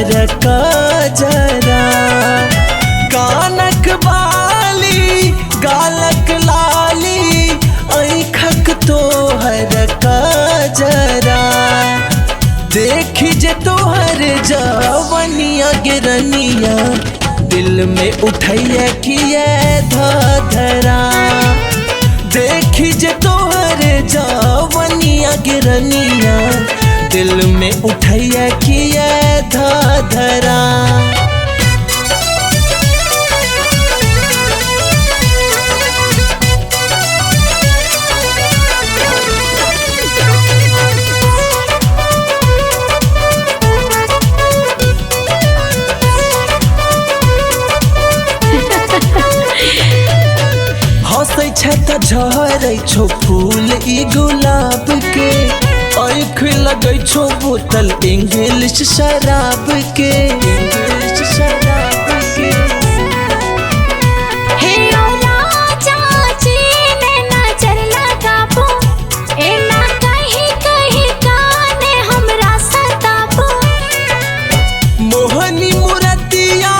तोहर कजरा। कानक बाली गालक लाली आँखक तोहर कजरा। देखी जे तोहर जवनिया गिरनिया दिल में उठैया किए धधरा। देखी जे तोहर जवनिया गिरनिया दिल में उठैया किए धधरा। हंसै छै त झरै छौ फूल ई गुलाब के। आँख लगै छौ बोतल इंग्लिश शराब के। हे ओ राजा जी ने नजर लगाबो, एना कहीं कहीं काने हमरा सताबो। मोहनी मुरतिया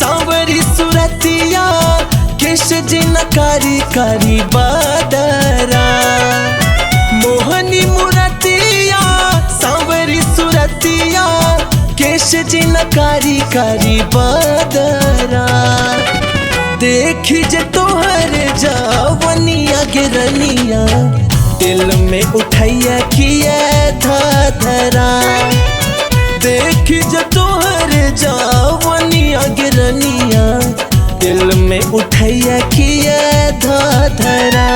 सांवरी सुरतिया केश जिन कारी कारी बदरा। मोहनी मुरतिया सांवरी सुरतिया केश जिन कारी कारी बदरा। देखी जे तोहर जवनिया गिरनिया दिल में उठैया किए धधरा। देखी जे तोहर जवनिया गिरनिया दिल में उठैया किए धधरा।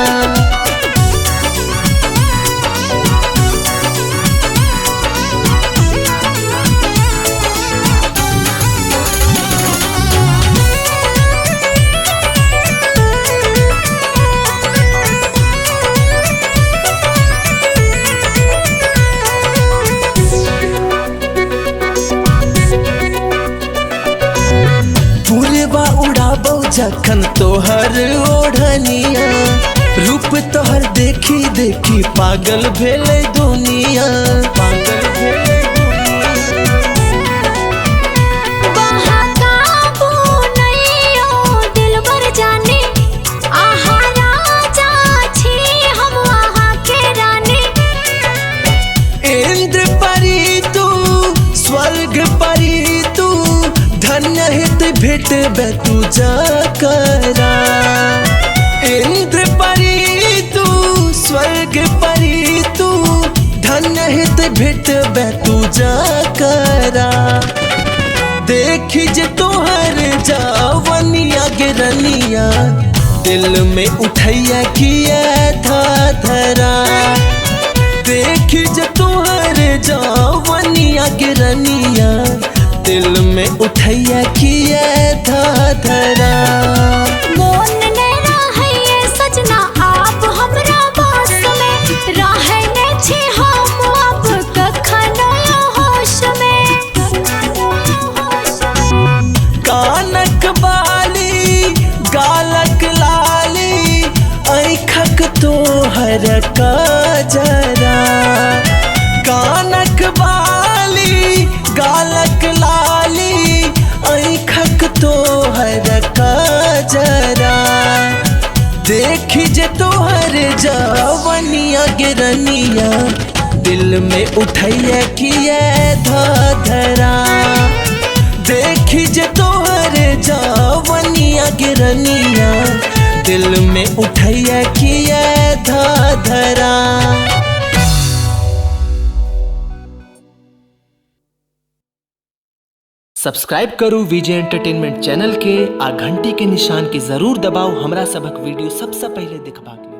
उड़ाबो जखन तोहर ओढ़निया रूप तोहर देखी देखी पागल भेले दुनिया। पागल भेले बहकाबो नैयो दिलबर जाने, आहा राजा छी हम वहाँ के रानी। इंद्र परी तू स्वर्ग परी तू धन्य हित भेट तू जकरा। इंद्र परी तू स्वर्ग परी तू धन्य हित भेट तू जकरा। देखी जे तोहर जवनिया गिरनिया दिल में उठैया किए धधरा। देखी जे तोहर जवनिया गिरनिया दिल में उठैया किए धधरा। मोन ने रहैये सजना आप हमरा बस में, रहने छी हम अब कखनो होश में। कानक बाली गालक लाली आँखक तोहर कजरा। कानक बाली गालक लाली आँखक तोहर कजरा। देखी जे तोहर जवनिया गिरनिया दिल में उठैया किए धधरा। देखी जे तोहर जवनिया गिरनिया दिल में उठैया किए धधरा। सब्सक्राइब करू विजय एंटरटेनमेंट चैनल के आ घंटी के निशान के जरूर दबाओ हमरा सबक वीडियो सबसे पहले देखबाक लेल।